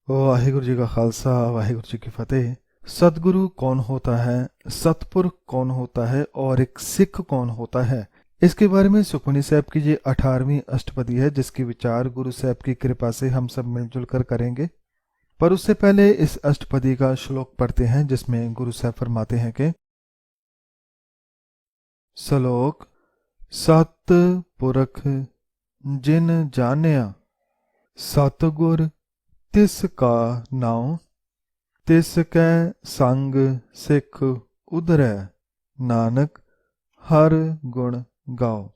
वाहिगुरु जी का खालसा, वाहिगुरु जी की फतेह। सतगुरु कौन होता है, सतपुरुष कौन होता है और एक सिख कौन होता है, इसके बारे में सुखमनी साहब की ये 18वीं अष्टपदी है, जिसकी विचार गुरु साहब की कृपा से हम सब मिलजुल कर करेंगे। पर उससे पहले इस अष्टपदी का श्लोक पढ़ते हैं, जिसमें गुरु साहब फरमाते हैं कि श्लोक सत पुरख जिन जानिया, सतगुर तिस का नाम, तिस कै संग सिख उधरै, नानक हर गुण गाओ।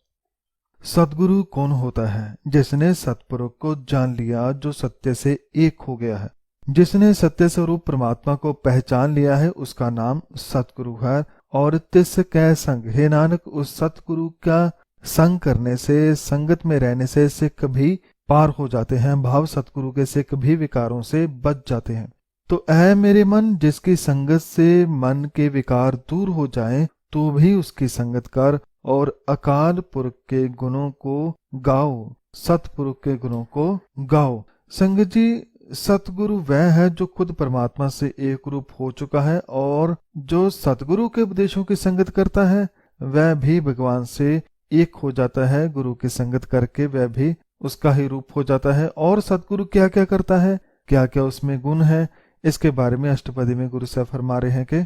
सतगुरु कौन होता है? जिसने सतपुरुष को जान लिया, जो सत्य से एक हो गया है, जिसने सत्य स्वरूप परमात्मा को पहचान लिया है, उसका नाम सतगुरु है। और तिस कै संग, हे नानक, उस सतगुरु का संग करने से, संगत में रहने से सिख भी पार हो जाते हैं, भाव सतगुरु के सिख भी विकारों से बच जाते हैं। तो ऐ मेरे मन, जिसकी संगत से मन के विकार दूर हो जाएं, तो भी उसकी संगत कर और अकाल पुरख के गुणों को गाओ, सतपुरुष के गुणों को गाओ। संगत जी, सतगुरु वह है जो खुद परमात्मा से एक रूप हो चुका है, और जो सतगुरु के उपदेशों की संगत करता है वह भी भगवान से एक हो जाता है। गुरु की संगत करके वह भी उसका ही रूप हो जाता है। और सतगुरु क्या क्या करता है, क्या क्या उसमें गुण है, इसके बारे में अष्टपदी में गुरु साहब फरमा रहे हैं कि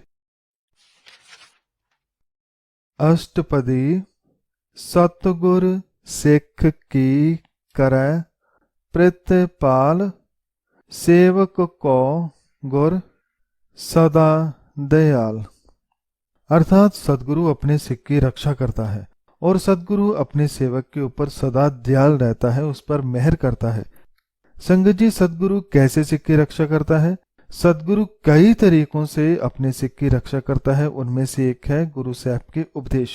अष्टपदी सतगुर सिख की करै प्रतिपाल, सेवक को गुर सदा दयाल। अर्थात सदगुरु अपने सिख की रक्षा करता है, और सदगुरु अपने सेवक के ऊपर सदा दयाल रहता है, उस पर मेहर करता है। संगत जी, सदगुरु कैसे सिख की रक्षा करता है? सदगुरु कई तरीकों से अपने सिख की रक्षा करता है। उनमें से एक है गुरु साहब के उपदेश।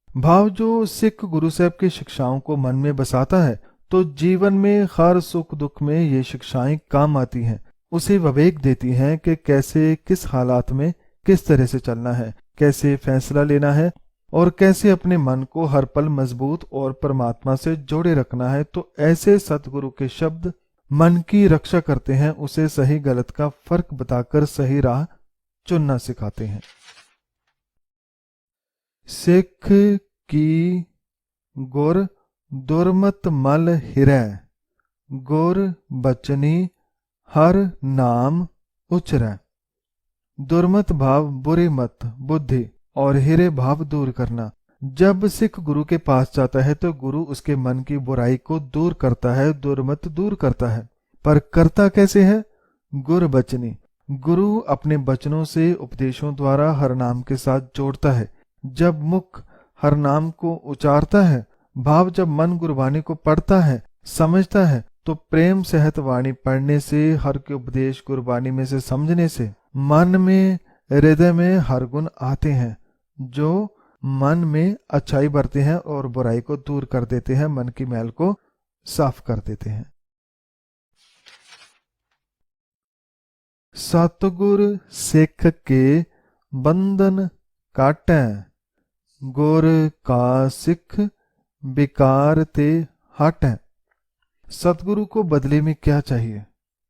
भाव जो सिख गुरु साहब की शिक्षाओं को मन में बसाता है, तो जीवन में हर सुख दुख में ये शिक्षाएं काम आती हैं, उसे विवेक देती हैं कि कैसे, किस हालात में किस तरह से चलना है, कैसे फैसला लेना है, और कैसे अपने मन को हर पल मजबूत और परमात्मा से जोड़े रखना है। तो ऐसे सतगुरु के शब्द मन की रक्षा करते हैं, उसे सही गलत का फर्क बताकर सही राह चुनना सिखाते हैं। सिख की गुर दुर्मत मल हिरै, गुर बचनी हर नाम उचरै। दुर्मत भाव बुरी मत बुद्धि, और हिरे भाव दूर करना। जब सिख गुरु के पास जाता है तो गुरु उसके मन की बुराई को दूर करता है, दुर्मत दूर करता है। पर करता कैसे है? गुर बचनी, गुरु अपने बचनों से, उपदेशों द्वारा हर नाम के साथ जोड़ता है। जब मुख हर नाम को उचारता है, भाव जब मन गुरबानी को पढ़ता है, समझता है, तो प्रेम सहित वाणी पढ़ने से, हर के उपदेश गुरबानी में से समझने से मन में, हृदय में हर गुण आते हैं, जो मन में अच्छाई भरते हैं और बुराई को दूर कर देते हैं, मन की मैल को साफ कर देते हैं। सतगुर सिख के बंधन काटै, गुर का सिख विकार ते हटै। सतगुरु को बदले में क्या चाहिए?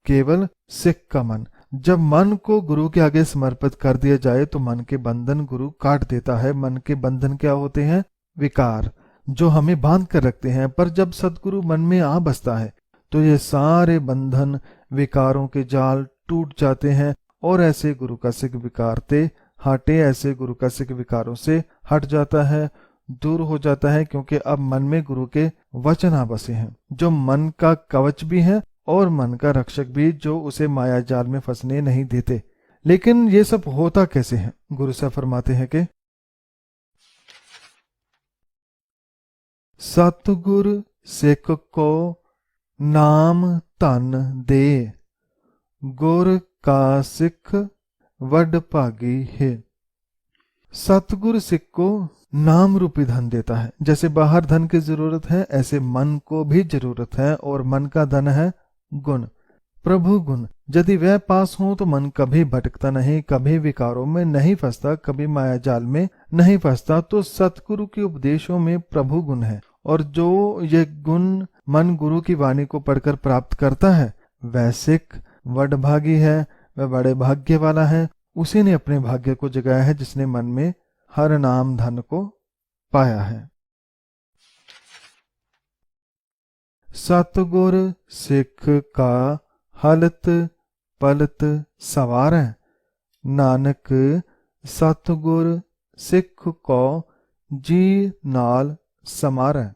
केवल सिख का मन। जब मन को गुरु के आगे समर्पित कर दिया जाए तो मन के बंधन गुरु काट देता है। मन के बंधन क्या होते हैं? विकार, जो हमें बांध कर रखते हैं। पर जब सतगुरु मन में आ बसता है तो ये सारे बंधन, विकारों के जाल टूट जाते हैं, और ऐसे गुरु का सिख विकारते हटे, ऐसे गुरु का सिख विकारों से हट जाता है, दूर हो जाता है, क्योंकि अब मन में गुरु के वचन आ बसे हैं, जो मन का कवच भी है और मन का रक्षक भी, जो उसे माया जाल में फंसने नहीं देते। लेकिन ये सब होता कैसे है? गुरु साहब फरमाते हैं कि सतगुर सिख को नाम धन दे, गुर का सिख वड भागी है। सतगुर सिख को नाम रूपी धन देता है। जैसे बाहर धन की जरूरत है, ऐसे मन को भी जरूरत है, और मन का धन है गुण, प्रभु गुण। यदि वह पास हो तो मन कभी भटकता नहीं, कभी विकारों में नहीं फंसता, कभी माया जाल में नहीं फंसता। तो सतगुरु के उपदेशों में प्रभु गुण है, और जो ये गुण मन गुरु की वाणी को पढ़कर प्राप्त करता है, वह सिख वडभागी है, वह बड़े भाग्य वाला है। उसी ने अपने भाग्य को जगाया है जिसने मन में हर नाम धन को पाया है। सतगुर सिख का हलत पलत सवारै, नानक सतगुर सिख को जी नाल समारै।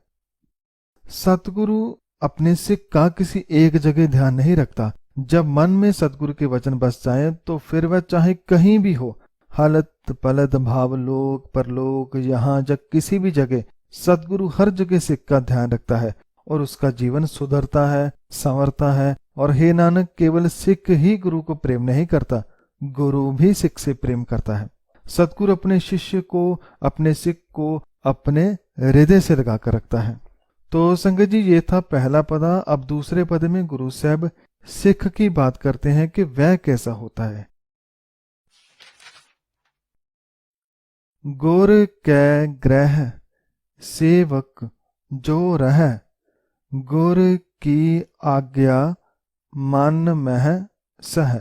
सतगुरु अपने सिख का किसी एक जगह ध्यान नहीं रखता। जब मन में सतगुरु के वचन बस जाए तो फिर वह चाहे कहीं भी हो, हालत पलत भाव लोक परलोक यहाँ जग किसी भी जगह, सतगुरु हर जगह सिख का ध्यान रखता है और उसका जीवन सुधरता है, संवरता है। और हे नानक, केवल सिख ही गुरु को प्रेम नहीं करता, गुरु भी सिख से प्रेम करता है। सतगुरु अपने शिष्य को, अपने सिख को अपने हृदय से लगा कर रखता है। तो संगत जी, ये था पहला पदा। अब दूसरे पद में गुरु साहब सिख की बात करते हैं कि वह कैसा होता है। गुर कै ग्रह सेवक जो रह, गुर की आज्ञा मन मह सह।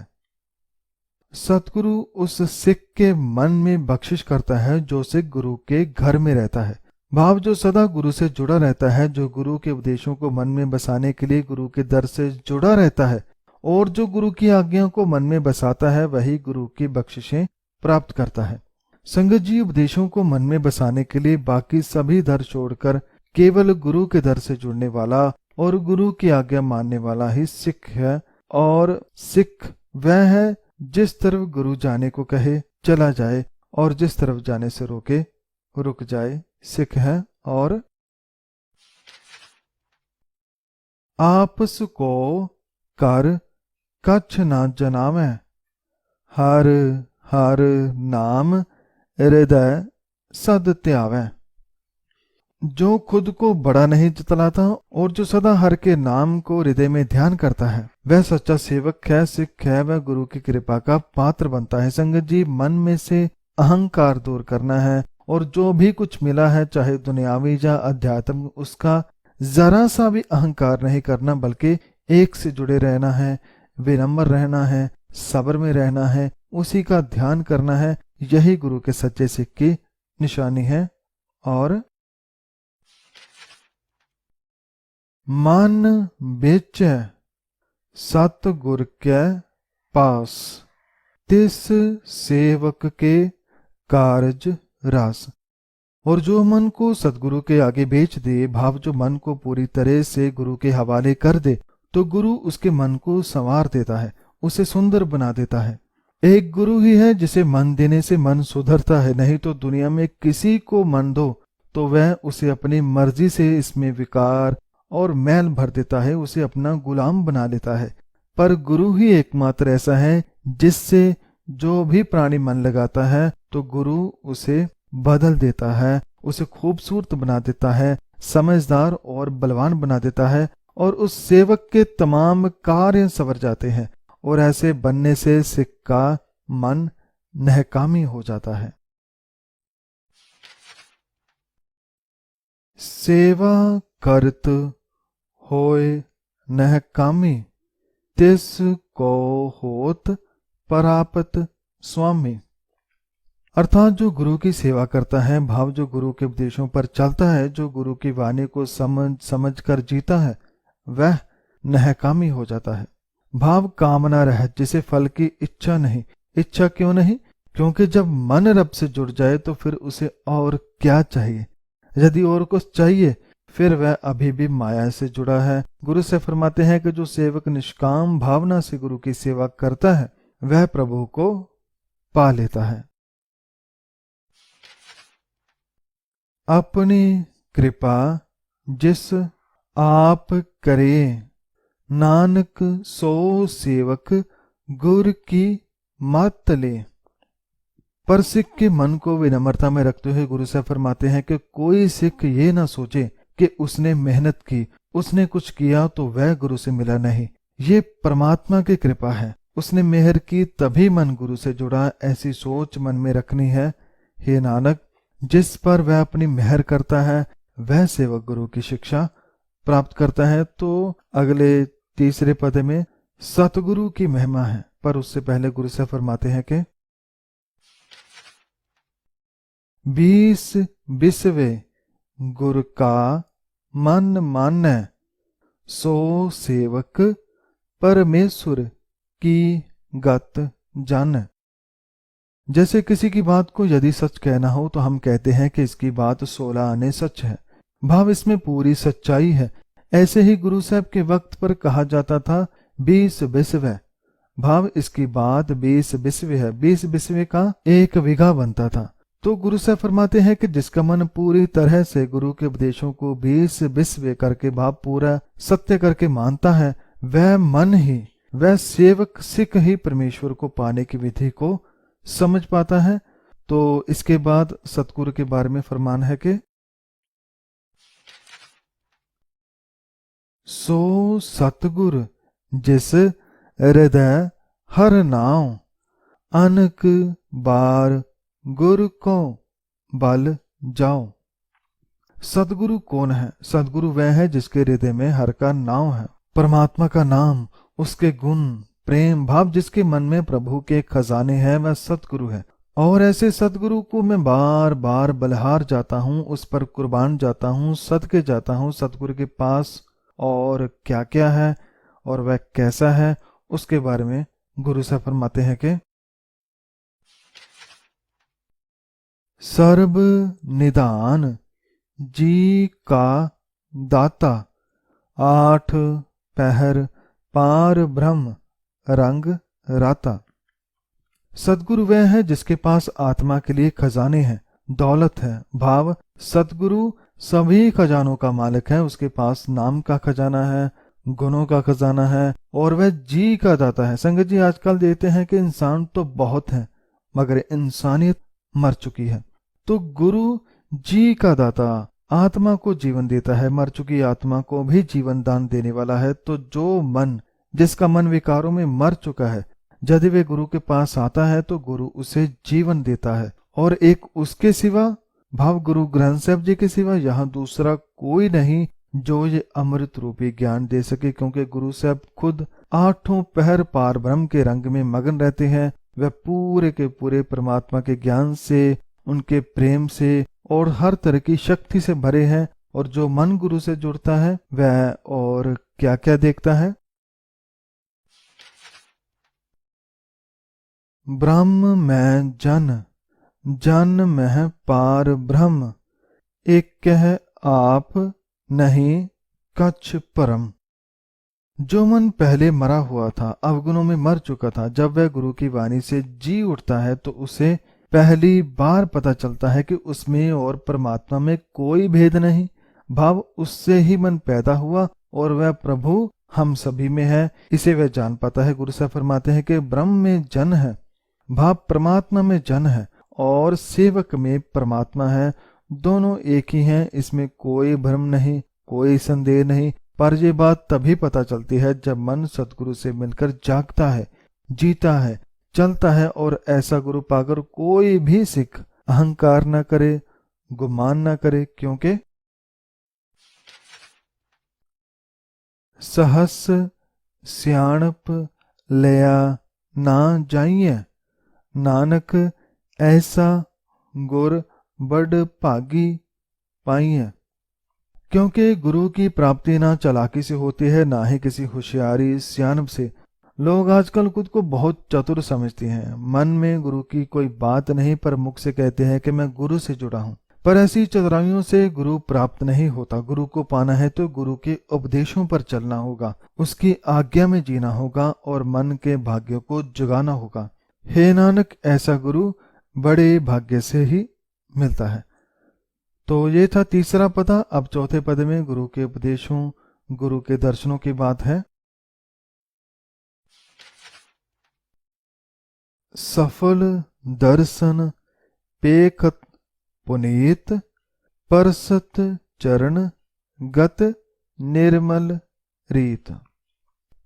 सतगुरु उस सिख के मन में बख्शिश करता है जो सिख गुरु के घर में रहता है। भाव जो सदा गुरु से जुड़ा रहता है, जो गुरु के उपदेशों को मन में बसाने के लिए गुरु के दर से जुड़ा रहता है और जो गुरु की आज्ञा को मन में बसाता है, वही गुरु की बख्शिशें प्राप्त करता है। संगत जी, उपदेशों को मन में बसाने के लिए बाकी सभी दर छोड़कर केवल गुरु के दर से जुड़ने वाला और गुरु की आज्ञा मानने वाला ही सिख है। और सिख वह है जिस तरफ गुरु जाने को कहे चला जाए और जिस तरफ जाने से रोके रुक जाए, सिख है। और आपस को कर कछ ना जनावे, हर हर नाम हृदय सद त्यावे। जो खुद को बड़ा नहीं जतलाता और जो सदा हर के नाम को हृदय में ध्यान करता है, वह सच्चा सेवक है, सिख है, वह गुरु की कृपा का पात्र बनता है। संगत जी, मन में से अहंकार दूर करना है और जो भी कुछ मिला है, चाहे दुनियावी या अध्यात्म, उसका जरा सा भी अहंकार नहीं करना, बल्कि एक से जुड़े रहना है, विनम्र रहना है, सब्र में रहना है, उसी का ध्यान करना है। यही गुरु के सच्चे सिख की निशानी है। और मन बेच सतगुर के पास, तिस सेवक के कारज रास। और जो मन को सतगुरु के आगे बेच दे, भाव जो मन को पूरी तरह से गुरु के हवाले कर दे, तो गुरु उसके मन को संवार देता है, उसे सुंदर बना देता है। एक गुरु ही है जिसे मन देने से मन सुधरता है। नहीं तो दुनिया में किसी को मन दो तो वह उसे अपनी मर्जी से इसमें विकार और मैल भर देता है, उसे अपना गुलाम बना लेता है। पर गुरु ही एकमात्र ऐसा है जिससे जो भी प्राणी मन लगाता है तो गुरु उसे बदल देता है, उसे खूबसूरत बना देता है, समझदार और बलवान बना देता है और उस सेवक के तमाम कार्य संवर जाते हैं। और ऐसे बनने से सिख का मन नहकामी हो जाता है। सेवा करत होए नहकामी, तिस को होत परापत स्वामी। अर्थात जो गुरु की सेवा करता है, भाव जो गुरु के उपदेशों पर चलता है, जो गुरु की वाणी को समझ कर जीता है, वह नहकामी हो जाता है। भाव कामना रहित, जिसे फल की इच्छा नहीं। इच्छा क्यों नहीं? क्योंकि जब मन रब से जुड़ जाए तो फिर उसे और क्या चाहिए। यदि और कुछ चाहिए फिर वह अभी भी माया से जुड़ा है। गुरु से फरमाते हैं कि जो सेवक निष्काम भावना से गुरु की सेवा करता है वह प्रभु को पा लेता है। अपनी कृपा जिस आप करे, नानक सो सेवक गुर की मत ले। पर सिख के मन को विनम्रता में रखते हुए गुरु साहब फरमाते हैं कि कोई सिख ये ना सोचे कि उसने मेहनत की, उसने कुछ किया तो वह गुरु से मिला नहीं। ये परमात्मा की कृपा है, उसने मेहर की तभी मन गुरु से जुड़ा। ऐसी सोच मन में रखनी है। हे नानक, जिस पर वह अपनी मेहर करता है वह सेवक गुरु की शिक्षा प्राप्त करता है। तो अगले तीसरे पद में सतगुरु की महिमा है। पर उससे पहले गुरु साहब फरमाते हैं कि 20 बिसवे गुर का मन मानै, सो सेवक परमेश्वर की गत जान। जैसे किसी की बात को यदि सच कहना हो तो हम कहते हैं कि इसकी बात 16 आने सच है, भाव इसमें पूरी सच्चाई है। ऐसे ही गुरु साहब के वक्त पर कहा जाता था 20 बिस्वे, भाव इसकी बात 20 बिस्वे है। 20 बिस्वे का 1 बीघा बनता था। तो गुरु साहब फरमाते हैं कि जिसका मन पूरी तरह से गुरु के उपदेशों को 20 बिस्वे करके भाव पूरा सत्य करके मानता है, वह मन ही, वह सेवक सिख ही परमेश्वर को पाने की विधि को समझ पाता है। तो इसके बाद सतगुरु के बारे में फरमान है कि सो सतगुर जिस हृदय हर नाव, अनक बार गुर को बल जाओ। सतगुरु कौन है? सतगुरु वह है जिसके हृदय में हर का नाम है, परमात्मा का नाम, उसके गुण, प्रेम भाव, जिसके मन में प्रभु के खजाने हैं, वह सतगुरु है। और ऐसे सतगुरु को मैं बार बार बलिहार जाता हूँ, उस पर कुर्बान जाता हूँ, सदके जाता हूँ सतगुरु के पास। और क्या क्या है और वह कैसा है, उसके बारे में गुरु साहब फरमाते हैं कि सर्व निदान जी का दाता, 8 पहर पार ब्रह्म रंग राता। सतगुरु वह है जिसके पास आत्मा के लिए खजाने हैं, दौलत है। भाव सतगुरु सभी खजानों का मालिक है। उसके पास नाम का खजाना है, गुणों का खजाना है, और वह जी का दाता है। संगत जी, आजकल देखते हैं कि इंसान तो बहुत है मगर इंसानियत मर चुकी है। तो गुरु जी का दाता, आत्मा को जीवन देता है, मर चुकी आत्मा को भी जीवन दान देने वाला है। तो जो मन, जिसका मन विकारों में मर चुका है, यदि वे गुरु के पास आता है तो गुरु उसे जीवन देता है। और एक उसके सिवा, भाव गुरु ग्रंथ साहब जी के सिवा यहाँ दूसरा कोई नहीं जो ये अमृत रूपी ज्ञान दे सके, क्योंकि गुरु साहब खुद 8 पहर पार ब्रह्म के रंग में मगन रहते हैं। वह पूरे के पूरे परमात्मा के ज्ञान से, उनके प्रेम से और हर तरह की शक्ति से भरे हैं। और जो मन गुरु से जुड़ता है वह और क्या क्या देखता है? ब्रह्म में जन, जन में पार ब्रह्म, एक कह आप नहीं कछ परम। जो मन पहले मरा हुआ था, अवगुणों में मर चुका था, जब वह गुरु की वाणी से जी उठता है तो उसे पहली बार पता चलता है कि उसमें और परमात्मा में कोई भेद नहीं। भाव उससे ही मन पैदा हुआ और वह प्रभु हम सभी में है, इसे वह जान पाता है। गुरु साहब फरमाते हैं कि ब्रह्म में जन है, भाव परमात्मा में जन है, और सेवक में परमात्मा है। दोनों एक ही हैं, इसमें कोई भ्रम नहीं, कोई संदेह नहीं। पर यह बात तभी पता चलती है जब मन सतगुरु से मिलकर जागता है, जीता है, चलता है। और ऐसा गुरु पाकर कोई भी सिख अहंकार न करे, गुमान न करे, क्योंकि सहस सियाणप लिया ना जाइए, नानक ऐसा गुर बड़ भागी पाइए। क्योंकि गुरु की प्राप्ति ना चालाकी से होती है, ना ही किसी होशियारी सियाणप से। लोग आजकल खुद को बहुत चतुर समझते हैं, मन में गुरु की कोई बात नहीं, पर मुख से कहते हैं कि मैं गुरु से जुड़ा हूं। पर ऐसी चतुराइयों से गुरु प्राप्त नहीं होता। गुरु को पाना है तो गुरु के उपदेशों पर चलना होगा, उसकी आज्ञा में जीना होगा और मन के भाग्यों को जगाना होगा। हे नानक, ऐसा गुरु बड़े भाग्य से ही मिलता है। तो ये था तीसरा पदा। अब चौथे पद में गुरु के उपदेशों, गुरु के दर्शनों की बात है। सफल दर्शन पेखत पुनीत, परसत चरण गत निर्मल रीत।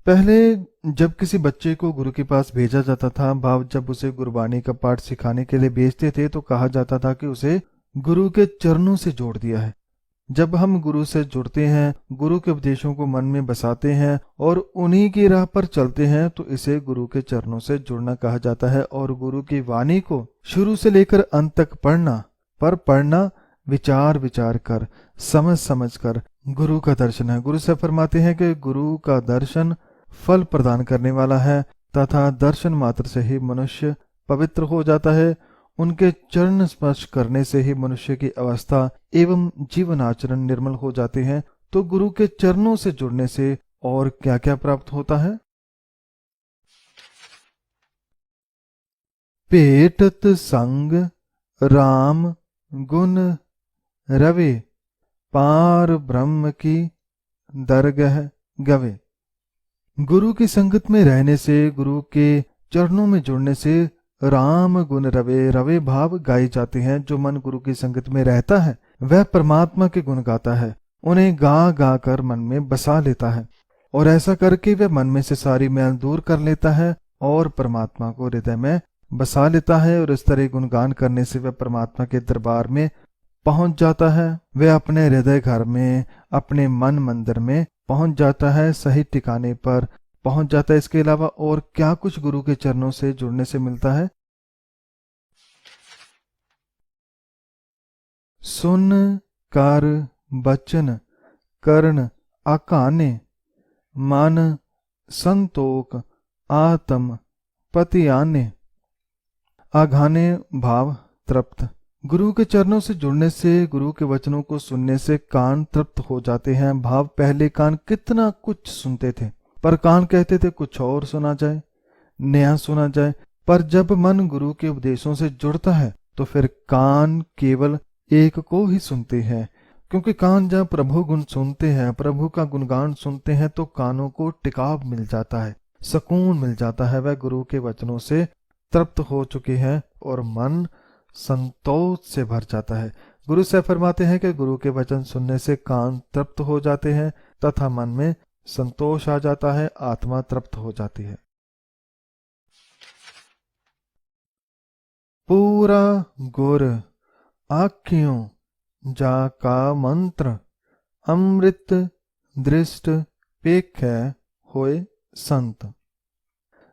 पहले जब किसी बच्चे को गुरु के पास भेजा जाता था, भाव जब उसे गुरबाणी का पाठ सिखाने के लिए भेजते थे तो कहा जाता था कि उसे गुरु के चरणों से जोड़ दिया है। जब हम गुरु से जुड़ते हैं, गुरु के उपदेशों को मन में बसाते हैं और उन्हीं की राह पर चलते हैं, तो इसे गुरु के चरणों से जुड़ना कहा जाता है। और गुरु की वाणी को शुरू से लेकर अंत तक पढ़ना विचार विचार कर, समझ समझ कर गुरु का दर्शन है। गुरु से फरमाते हैं कि गुरु का दर्शन फल प्रदान करने वाला है तथा दर्शन मात्र से ही मनुष्य पवित्र हो जाता है। उनके चरण स्पर्श करने से ही मनुष्य की अवस्था एवं जीवन आचरण निर्मल हो जाते हैं। तो गुरु के चरणों से जुड़ने से और क्या क्या प्राप्त होता है? पेटत संग राम गुण रवे, पार ब्रह्म की दरगह गवे। गुरु की संगत में रहने से, गुरु के चरणों में जुड़ने से राम गुण रवे, रवे भाव गाए जाते हैं। जो मन गुरु की संगत में रहता है वह परमात्मा के गुण गाता है, उन्हें गा गा कर मन में बसा लेता है और ऐसा करके वह मन में से सारी मैल दूर कर लेता है और परमात्मा को हृदय में बसा लेता है। और इस तरह गुणगान करने से वह परमात्मा के दरबार में पहुंच जाता है, वह अपने हृदय घर में, अपने मन मंदिर में पहुंच जाता है, सही ठिकाने पर पहुंच जाता है। इसके अलावा और क्या कुछ गुरु के चरणों से जुड़ने से मिलता है? सुन कर बचन कर्ण आकाने, मन संतोक आत्म पति आने। आघाने भाव तृप्त। गुरु के चरणों से जुड़ने से, गुरु के वचनों को सुनने से कान तृप्त हो जाते हैं। भाव पहले कान कितना कुछ सुनते थे, पर कान कहते थे कुछ और सुना जाए, नया सुना जाए। पर जब मन गुरु के उपदेशों से जुड़ता है तो फिर कान केवल एक को ही सुनते हैं, क्योंकि कान जब प्रभु गुण सुनते हैं, प्रभु का गुणगान सुनते हैं, तो कानों को टिकाव मिल जाता है, सुकून मिल जाता है। वह गुरु के वचनों से तृप्त हो चुके हैं और मन संतोष से भर जाता है। गुरु से फरमाते हैं कि गुरु के वचन सुनने से कान तृप्त हो जाते हैं तथा मन में संतोष आ जाता है, आत्मा तृप्त हो जाती है। पूरा गुर आख्यों जा का मंत्र, अमृत दृष्ट पेख होए संत।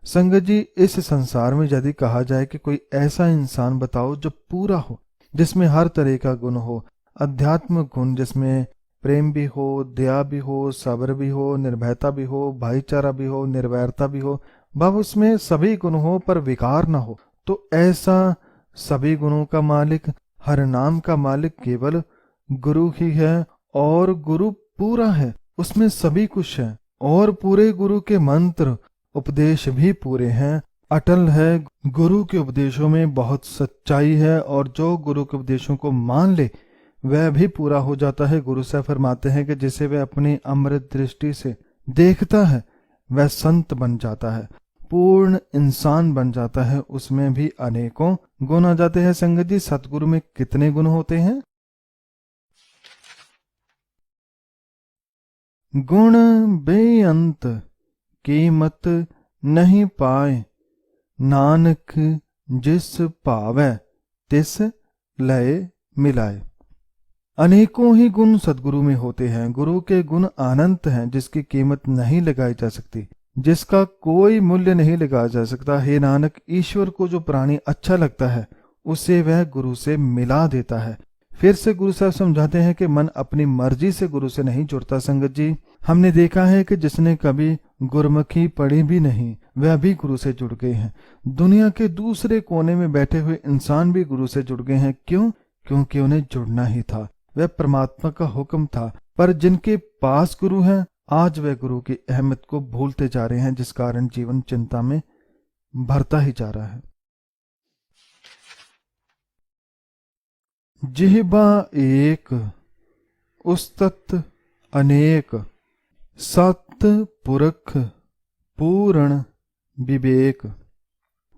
संगत जी, इस संसार में यदि कहा जाए कि कोई ऐसा इंसान बताओ जो पूरा हो, जिसमें हर तरह का गुण हो, अध्यात्म गुण जिसमें प्रेम भी हो, दया भी हो, सब्र भी हो, निर्भयता भी हो, भाईचारा भी हो, निर्वैरता भी हो, भाव उसमें सभी गुण हो पर विकार न हो, तो ऐसा सभी गुणों का मालिक, हर नाम का मालिक केवल गुरु ही है। और गुरु पूरा है, उसमें सभी कुछ है और पूरे गुरु के मंत्र उपदेश भी पूरे हैं, अटल है। गुरु के उपदेशों में बहुत सच्चाई है और जो गुरु के उपदेशों को मान ले वह भी पूरा हो जाता है। गुरु साहब फरमाते हैं कि जिसे वह अपनी अमृत दृष्टि से देखता है वह संत बन जाता है, पूर्ण इंसान बन जाता है। उसमें भी अनेकों गुण आ जाते हैं। संगत जी, सतगुरु में कितने गुण होते हैं? गुण बेअंत कीमत नहीं पाए, नानक जिस पावै तिस लय मिलाए। अनेकों ही गुण सदगुरु में होते हैं। गुरु के गुण अनंत हैं, जिसकी कीमत नहीं लगाई जा सकती, जिसका कोई मूल्य नहीं लगाया जा सकता। हे नानक, ईश्वर को जो प्राणी अच्छा लगता है उसे वह गुरु से मिला देता है। फिर से गुरु साहब समझाते हैं कि मन अपनी मर्जी से गुरु से नहीं जुड़ता। संगत जी, हमने देखा है कि जिसने कभी गुरमुखी पढ़ी भी नहीं वह भी गुरु से जुड़ गए हैं। दुनिया के दूसरे कोने में बैठे हुए इंसान भी गुरु से जुड़ गए हैं। क्यों? क्योंकि उन्हें जुड़ना ही था, वह परमात्मा का हुक्म था। पर जिनके पास गुरु है, आज वह गुरु की अहमियत को भूलते जा रहे हैं, जिस कारण जीवन चिंता में भरता ही जा रहा है। जिह्वा एक उस्तत अनेक, सत पुरख पूर्ण विवेक।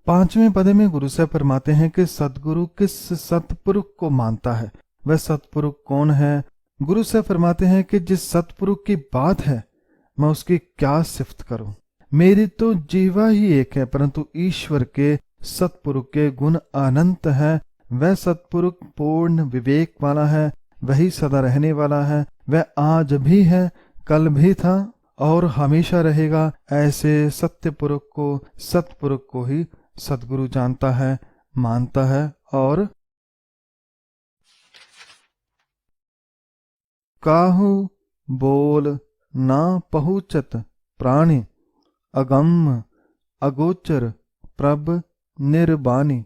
पांचवें पदे में गुरु से फरमाते हैं कि सतगुरु किस सतपुरुष को मानता है, वह सतपुरुष कौन है। गुरु से फरमाते हैं कि जिस सतपुरुष की बात है मैं उसकी क्या सिफत करूं। मेरी तो जीवा ही एक है, परंतु ईश्वर के सतपुरुष के गुण अनंत है। वह सतपुरुष पूर्ण विवेक वाला है, वही सदा रहने वाला है। वह आज भी है, कल भी था और हमेशा रहेगा। ऐसे सत्य पुरुष को, सतपुरुष को ही सदगुरु जानता है, मानता है। और काहू बोल ना पहुँचत प्राणी, अगम अगोचर प्रभ निर्बानी।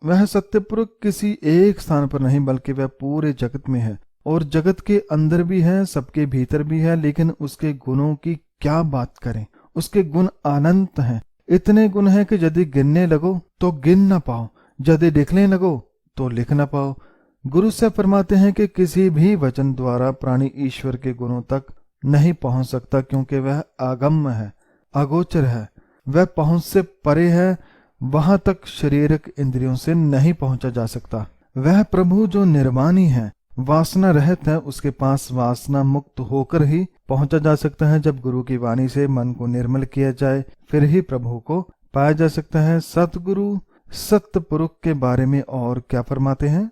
वह सत्यपुरुष किसी एक स्थान पर नहीं, बल्कि वह पूरे जगत में है और जगत के अंदर भी है, सबके भीतर भी है। लेकिन उसके गुणों की क्या बात करें। उसके गुण अनंत हैं। इतने गुण हैं कि यदि गिनने लगो तो गिन न पाओ, यदि लिखने लगो तो लिख न पाओ। गुरु से फरमाते हैं कि किसी भी वचन द्वारा प्राणी ईश्वर के गुणों तक नहीं पहुंच सकता, क्योंकि वह अगम्य है, अगोचर है। वह पहुंच से परे है, वहां तक शारीरिक इंद्रियों से नहीं पहुंचा जा सकता। वह प्रभु जो निर्वाणी है, वासना रहित है, उसके पास वासना मुक्त होकर ही पहुंचा जा सकता है। जब गुरु की वाणी से मन को निर्मल किया जाए, फिर ही प्रभु को पाया जा सकता है। सतगुरु सत्य पुरुष के बारे में और क्या फरमाते हैं?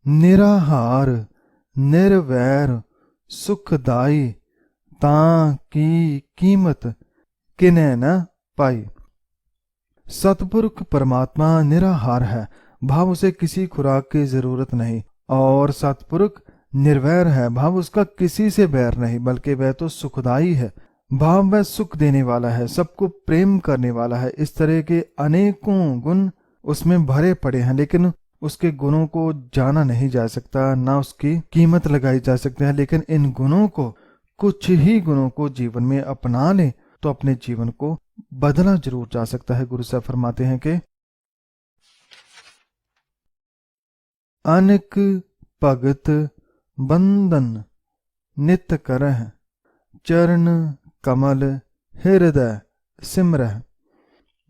निराहार निर्वैर सुखदाई, की कीमत किने न पाई। सतपुरुष परमात्मा निराहार है, भाव उसे किसी खुराक की जरूरत नहीं। और सतपुरुष निर्वैर है, भाव उसका किसी से बैर नहीं, बल्कि वह तो सुखदाई है, भाव वह सुख देने वाला है, सबको प्रेम करने वाला है। इस तरह के अनेकों गुण उसमें भरे पड़े हैं, लेकिन उसके गुणों को जाना नहीं जा सकता, ना उसकी कीमत लगाई जा सकती है। लेकिन इन गुणों को, कुछ ही गुणों को जीवन में अपना ले तो अपने जीवन को बदला जरूर जा सकता है। गुरु साहब फरमाते हैं कि अनेक भगत बंधन नित करह, चरण कमल हृदय सिमरह।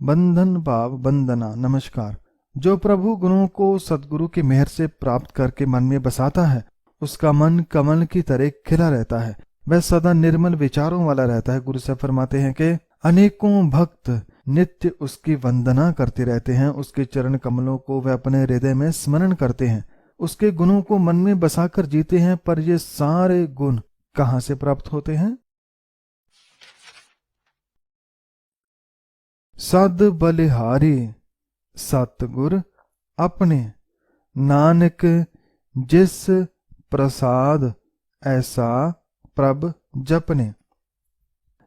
बंधन भाव बंदना। नमस्कार। जो प्रभु गुणों को सदगुरु की मेहर से प्राप्त करके मन में बसाता है, उसका मन कमल की तरह खिला रहता है, वह सदा निर्मल विचारों वाला रहता है। गुरु साहब फरमाते हैं कि अनेकों भक्त नित्य उसकी वंदना करते रहते हैं, उसके चरण कमलों को वह अपने हृदय में स्मरण करते हैं, उसके गुणों को मन में बसाकर जीते हैं। पर ये सारे गुण कहां से प्राप्त होते हैं? सद बलिहारी सतगुर अपने, नानक जिस प्रसाद ऐसा प्रभ जपने।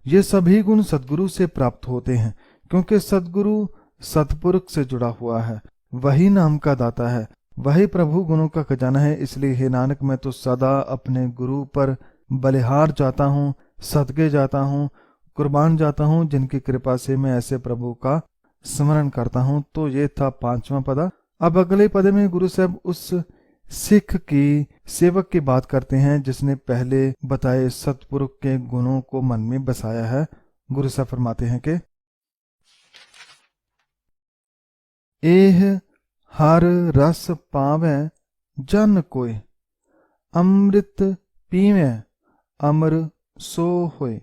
ये सभी गुण सदगुरु से प्राप्त होते हैं, क्योंकि सदगुरु सतपुरुष से जुड़ा हुआ है, वही नाम का दाता है, वही प्रभु गुणों का खजाना है। इसलिए हे नानक, मैं तो सदा अपने गुरु पर बलिहार जाता हूँ, सदके जाता हूँ, कुर्बान जाता हूँ, जिनकी कृपा से मैं ऐसे प्रभु का स्मरण करता हूँ। तो ये था 5वां पदा। अब अगले पद में गुरु साहब उस सिख की सेवक की बात करते हैं जिसने पहले बताए सतपुरुष के गुणों को मन में बसाया है। गुरु साहब फरमाते हैं कि एह हर रस पावे जन कोय, अमृत पीवे अमर सो होय।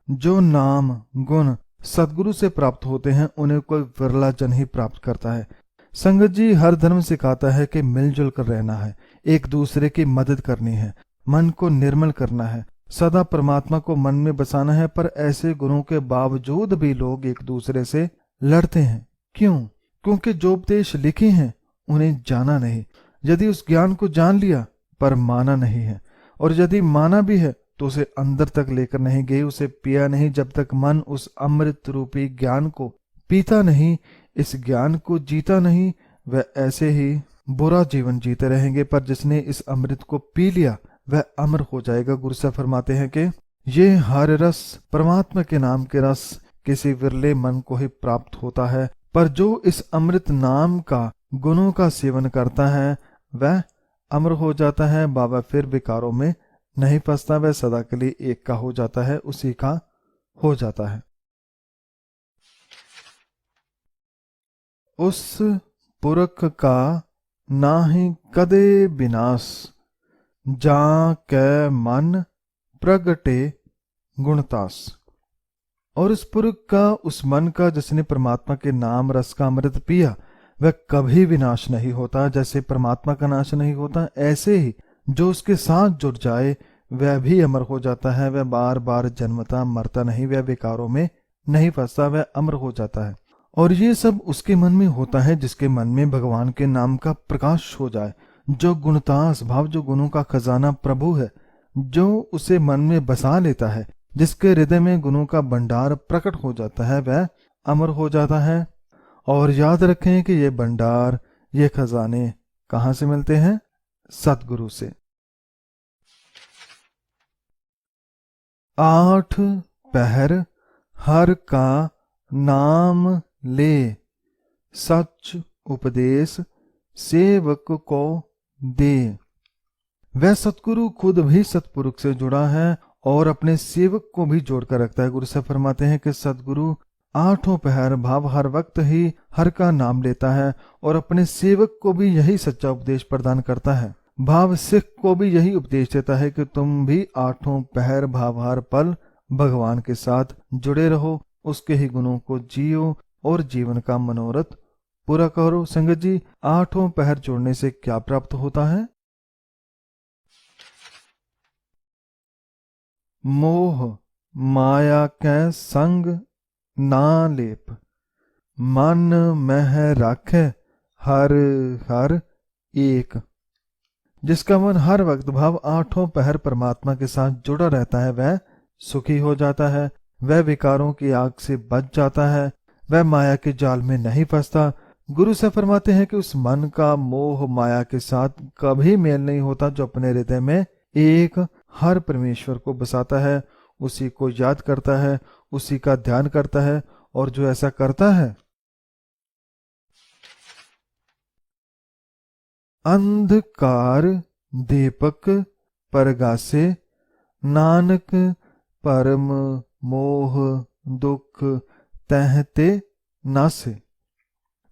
जो नाम गुण सदगुरु से प्राप्त होते हैं, उन्हें कोई विरला जन ही प्राप्त करता है। संगत जी, हर धर्म सिखाता है कि मिलजुल कर रहना है, एक दूसरे की मदद करनी है, मन को निर्मल करना है, सदा परमात्मा को मन में बसाना है। पर ऐसे गुणों के बावजूद भी लोग एक दूसरे से लड़ते हैं। क्यों? क्योंकि जो उपदेश लिखे हैं उन्हें जाना नहीं। यदि उस ज्ञान को जान लिया पर माना नहीं है, और यदि माना भी है तो उसे अंदर तक लेकर नहीं गए, उसे पिया नहीं। जब तक मन उस अमृत रूपी ज्ञान को पीता नहीं, इस ज्ञान को जीता नहीं, वह ऐसे ही बुरा जीवन जीते रहेंगे। पर जिसने इस अमृत को पी लिया वह अमर हो जाएगा। गुरु साहब फरमाते हैं कि ये हर रस, परमात्मा के नाम के रस, किसी विरले मन को ही प्राप्त होता है। पर जो इस अमृत नाम का गुणों का सेवन करता है वह अमर हो जाता है। बाबा फिर विकारों में नहीं फंसता, वह सदा के लिए एक का हो जाता है, उसी का हो जाता है। उस पुरख का नाहि कदे विनाश, जा कै मन प्रगटे गुणतास। और उस पुरख का, उस मन का जिसने परमात्मा के नाम रस का अमृत पिया, वह कभी विनाश नहीं होता। जैसे परमात्मा का नाश नहीं होता, ऐसे ही जो उसके साथ जुड़ जाए वह भी अमर हो जाता है। वह बार बार जन्मता मरता नहीं, वह विकारों में नहीं फंसता, वह अमर हो जाता है। और ये सब उसके मन में होता है जिसके मन में भगवान के नाम का प्रकाश हो जाए। जो गुणतास भाव, जो गुणों का खजाना प्रभु है, जो उसे मन में बसा लेता है, जिसके हृदय में गुणों का भंडार प्रकट हो जाता है, वह अमर हो जाता है। और याद रखें कि ये भंडार, ये खजाने कहाँ से मिलते हैं? सतगुरु से। 8 पहर हर का नाम ले, सच उपदेश सेवक को दे। वह सतगुरु खुद भी सतपुरुष से जुड़ा है और अपने सेवक को भी जोड़कर रखता है। गुरु साहब फरमाते हैं कि सतगुरु 8 पहर भाव हर वक्त ही हर का नाम लेता है और अपने सेवक को भी यही सच्चा उपदेश प्रदान करता है। भाव सिख को भी यही उपदेश देता है कि तुम भी 8 पहर भाव हर पल भगवान के साथ जुड़े रहो, उसके ही गुणों को जियो और जीवन का मनोरथ पूरा करो। संगत जी, 8 पहर जोड़ने से क्या प्राप्त होता है? मोह माया के संग ना लेप, मन मह राखे हर हर एक। जिसका मन हर वक्त भाव 8 पहर परमात्मा के साथ जुड़ा रहता है, वह सुखी हो जाता है, वह विकारों की आग से बच जाता है, वह माया के जाल में नहीं फंसता। गुरु से फरमाते हैं कि उस मन का मोह माया के साथ कभी मेल नहीं होता जो अपने हृदय में एक हर परमेश्वर को बसाता है, उसी को याद करता है, उसी का ध्यान करता है। और जो ऐसा करता है, अंधकार दीपक परगासे, नानक परम मोह दुख तहते नासे।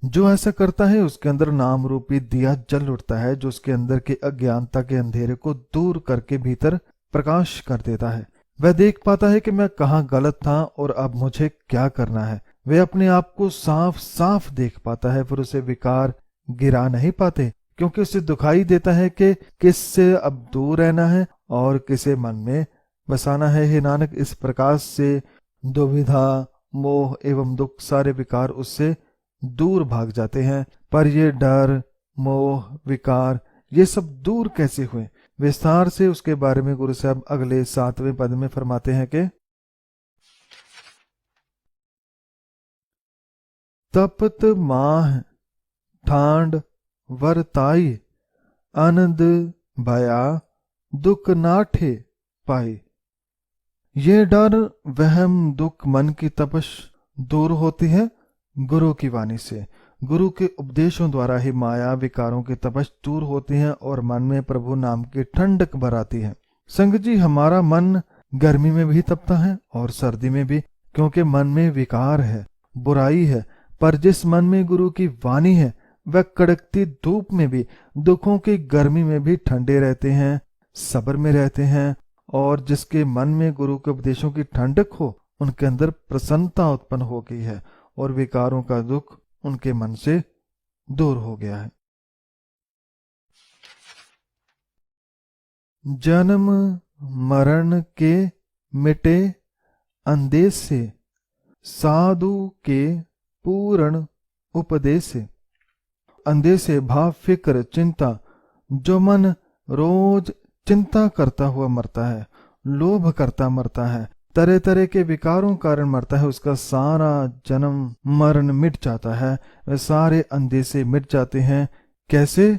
जो ऐसा करता है उसके अंदर नाम रूपी दिया जल उठता है, जो उसके अंदर के अज्ञानता के अंधेरे को दूर करके भीतर प्रकाश कर देता है। वह देख पाता है कि मैं कहाँ गलत था और अब मुझे क्या करना है। वह अपने आप को साफ साफ देख पाता है, फिर उसे विकार गिरा नहीं पाते, क्योंकि उसे दिखाई देता है कि किससे अब दूर रहना है और किसे मन में बसाना है। हे नानक, इस प्रकाश से दुविधा मोह एवं दुख सारे विकार उससे दूर भाग जाते हैं। पर ये डर मोह विकार ये सब दूर कैसे हुए? विस्तार से उसके बारे में गुरु साहब अगले 7वें पद में फरमाते हैं कि तपत माह ठांड वरताई, आनंद भया दुख नाठे पाई। ये डर वहम दुख मन की तपश दूर होती है गुरु की वाणी से। गुरु के उपदेशों द्वारा ही माया विकारों की तपश दूर होती है और मन में प्रभु नाम की ठंडक भर आती है। संगत जी, हमारा मन गर्मी में भी तपता है और सर्दी में भी, क्योंकि मन में विकार है, बुराई है। पर जिस मन में गुरु की वाणी है वह कड़कती धूप में भी, दुखों की गर्मी में भी ठंडे रहते हैं, सब्र में रहते हैं। और जिसके मन में गुरु के उपदेशों की ठंडक हो, उनके अंदर प्रसन्नता उत्पन्न हो गई है और विकारों का दुख उनके मन से दूर हो गया है। जन्म मरण के मिटे अंदेश से, साधु के पूर्ण उपदेश से। अंदेश भाव फिक्र चिंता, जो मन रोज चिंता करता हुआ मरता है, लोभ करता मरता है, तरह तरह के विकारों कारण मरता है, उसका सारा जन्म मरण मिट जाता है, वे सारे अंदेशे मिट जाते हैं। कैसे?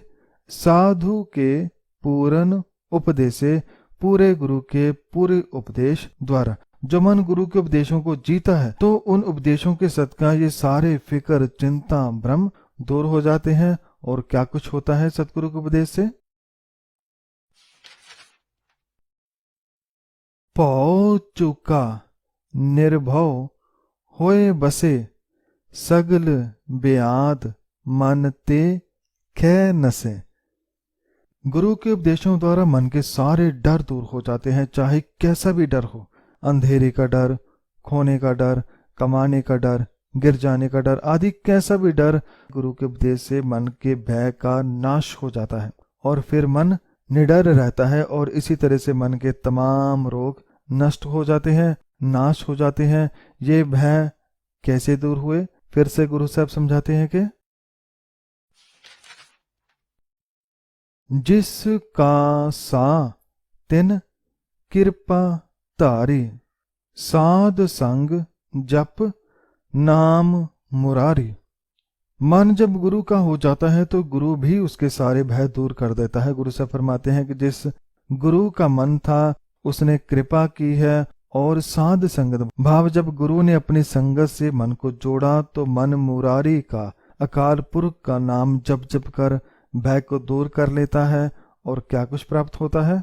साधु के पूर्ण उपदेशे, पूरे गुरु के पूरे उपदेश द्वारा। जो मन गुरु के उपदेशों को जीता है तो उन उपदेशों के सदका ये सारे फिक्र चिंता भ्रम दूर हो जाते हैं। और क्या कुछ होता है सतगुरु के उपदेश से? पौ चुका निर्भव होए बसे, सगल बेआद मन ते खे नसे। गुरु के उपदेशों द्वारा मन के सारे डर दूर हो जाते हैं, चाहे कैसा भी डर हो। अंधेरे का डर, खोने का डर, कमाने का डर, गिर जाने का डर आदि कैसा भी डर, गुरु के उपदेश से मन के भय का नाश हो जाता है और फिर मन निडर रहता है और इसी तरह से मन के तमाम रोग नष्ट हो जाते हैं, नाश हो जाते हैं। ये भय कैसे दूर हुए? फिर से गुरु साहब समझाते हैं कि जिस का सा तिन कृपा धारी, साध संग जप नाम मुरारी। मन जब गुरु का हो जाता है तो गुरु भी उसके सारे भय दूर कर देता है। गुरु साहब फरमाते हैं कि जिस गुरु का मन था उसने कृपा की है, और साध संगत भाव जब गुरु ने अपनी संगत से मन को जोड़ा तो मन मुरारी का, अकाल पुरख का नाम जप जप कर भय को दूर कर लेता है। और क्या कुछ प्राप्त होता है?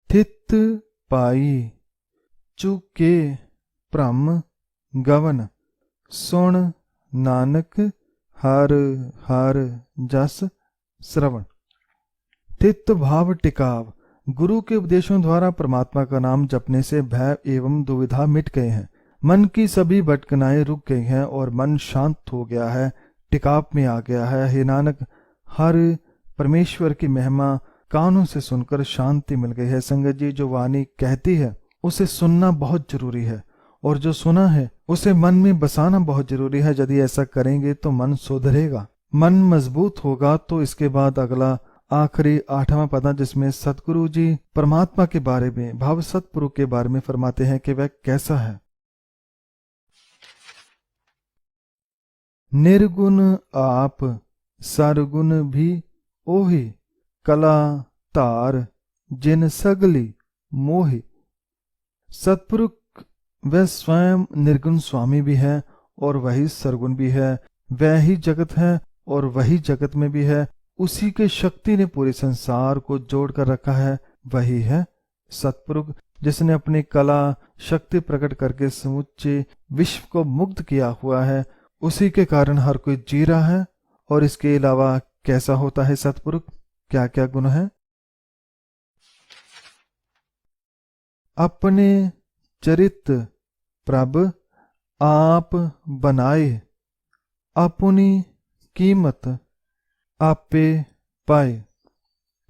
थित पाई चुके भ्रम गवन, सुन नानक हर हर जस श्रवण। थित भाव टिकाव, गुरु के उपदेशों द्वारा परमात्मा का नाम जपने से भय एवं दुविधा मिट गए हैं, मन की सभी भटकनाएं रुक गई हैं और मन शांत हो गया है, टिकाव में आ गया है। हे नानक, हर परमेश्वर की महिमा कानों से सुनकर शांति मिल गई है। संगत जी, जो वाणी कहती है उसे सुनना बहुत जरूरी है, और जो सुना है उसे मन में बसाना बहुत जरूरी है। यदि ऐसा करेंगे तो मन सुधरेगा, मन मजबूत होगा। तो इसके बाद अगला आखिरी 8वां पद, जिसमें सतगुरु जी परमात्मा के बारे में, भाव सतपुरुष के बारे में फरमाते हैं कि वह कैसा है। निर्गुण आप सरगुण भी ओहि, कला तार जिन सगली मोहि। सतपुरुष वह स्वयं निर्गुण स्वामी भी है और वही सरगुण भी है, वह ही जगत है और वही जगत में भी है। उसी के शक्ति ने पूरे संसार को जोड़ कर रखा है, वही है सतपुरुष, जिसने अपनी कला शक्ति प्रकट करके समूचे विश्व को मुक्त किया हुआ है। उसी के कारण हर कोई जी रहा है। और इसके अलावा कैसा होता है सतपुरुष, क्या क्या गुण है? अपने चरित प्रभ आप बनाए, अपनी कीमत आपे पाए।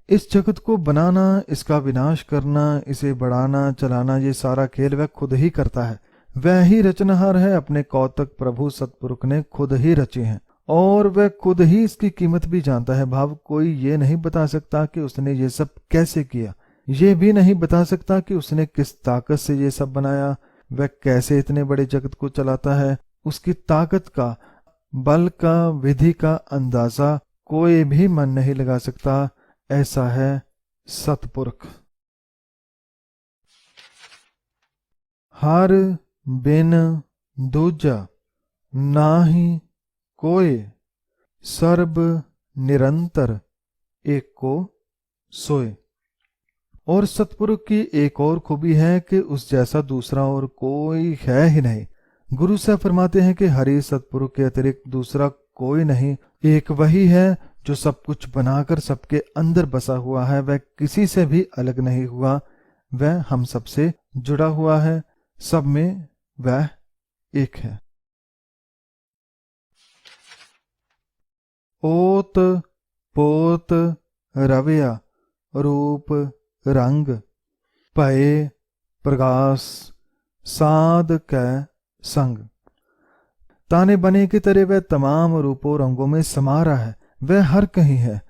इस जगत को बनाना, इसका विनाश करना, इसे बढ़ाना चलाना, ये सारा खेल वह खुद ही करता है। वह ही रचनहार है। अपने कौतक प्रभु सतपुरुष ने खुद ही रचे हैं और वह खुद ही इसकी कीमत भी जानता है। भाव कोई ये नहीं बता सकता कि उसने ये सब कैसे किया, ये भी नहीं बता सकता कि उसने किस ताकत से ये सब बनाया, वह कैसे इतने बड़े जगत को चलाता है। उसकी ताकत का, बल का, विधि का अंदाजा कोई भी मन नहीं लगा सकता। ऐसा है सतपुरुष। हर बिन दूजा नाही कोय, सर्ब निरंतर एको सोए। और सतपुरुष की एक और खूबी है कि उस जैसा दूसरा और कोई है ही नहीं। गुरु साहब फरमाते हैं कि हरि सतपुरुष के अतिरिक्त दूसरा कोई नहीं, एक वही है जो सब कुछ बनाकर सबके अंदर बसा हुआ है। वह किसी से भी अलग नहीं हुआ, वह हम सबसे जुड़ा हुआ है, सब में वह एक है। ओत पोत रवया रूप रंग, भय प्रकाश साध कै संग। ताने बने की तरह वह तमाम रूपों रंगों में समा रहा है। वह हर कहीं है,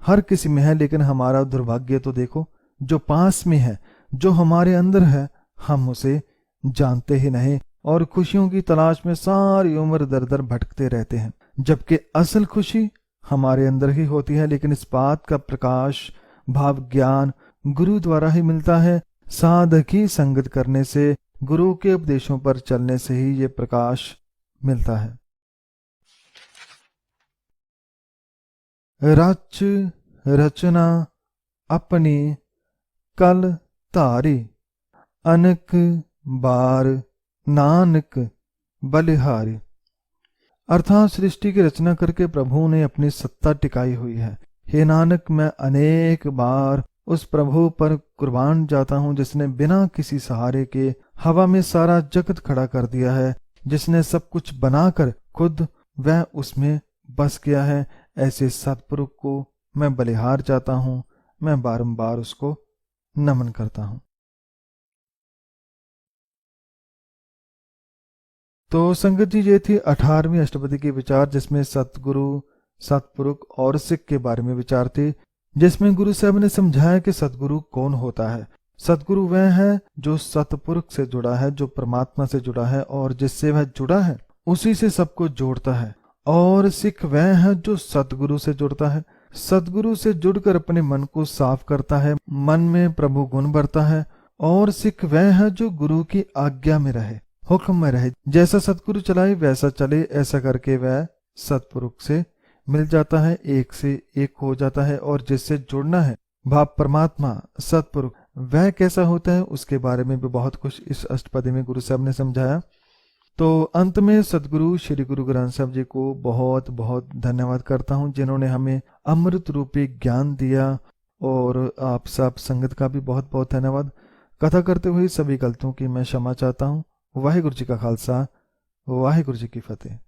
हर किसी में है। लेकिन हमारा दुर्भाग्य तो देखो, जो पास में है, जो हमारे अंदर है, हम उसे जानते ही नहीं और खुशियों की तलाश में सारी उम्र दर दर भटकते रहते हैं, जबकि असल खुशी हमारे अंदर ही होती है। लेकिन इस बात का प्रकाश, भाव ज्ञान गुरु द्वारा ही मिलता है। साधक ही संगत करने से, गुरु के उपदेशों पर चलने से ही ये प्रकाश मिलता है। रच रचना अपनी कल धारी, अनक बार नानक बलिहारी। अर्थात सृष्टि की रचना करके प्रभु ने अपनी सत्ता टिकाई हुई है। हे नानक, मैं अनेक बार उस प्रभु पर कुर्बान जाता हूँ जिसने बिना किसी सहारे के हवा में सारा जगत खड़ा कर दिया है, जिसने सब कुछ बनाकर खुद वह उसमें बस गया है। ऐसे सतपुरुष को मैं बलिहार जाता हूँ, मैं बारंबार उसको नमन करता हूँ। तो संगत जी, ये थी 18वीं अष्टपदी के विचार, जिसमें सतगुरु, सतपुरुष और सिख के बारे में विचार थे, जिसमें गुरु साहब ने समझाया कि सतगुरु कौन होता है। सतगुरु वह है जो सतपुरुष से जुड़ा है, जो परमात्मा से जुड़ा है, और जिससे वह जुड़ा है उसी से सबको जोड़ता है। और सिख वह है जो सतगुरु से जुड़ता है, सतगुरु से जुड़कर अपने मन को साफ करता है, मन में प्रभु गुण भरता है। और सिख वह है जो गुरु की आज्ञा में रहे, हुक्म में रहे, जैसा सतगुरु चलाए वैसा चले। ऐसा करके वह सतपुरुष से मिल जाता है, एक से एक हो जाता है। और जिससे जुड़ना है भाव परमात्मा सतपुरुष, वह कैसा होता है उसके बारे में भी बहुत कुछ इस अष्टपदी में गुरु साहब ने समझाया। तो अंत में सदगुरु श्री गुरु ग्रंथ साहब जी को बहुत बहुत धन्यवाद करता हूँ, जिन्होंने हमें अमृत रूपी ज्ञान दिया। और आप सब संगत का भी बहुत बहुत धन्यवाद। कथा करते हुए सभी गलतियों की मैं क्षमा चाहता हूँ। वाहिगुरु जी का खालसा, वाहिगुरु जी की फतेह।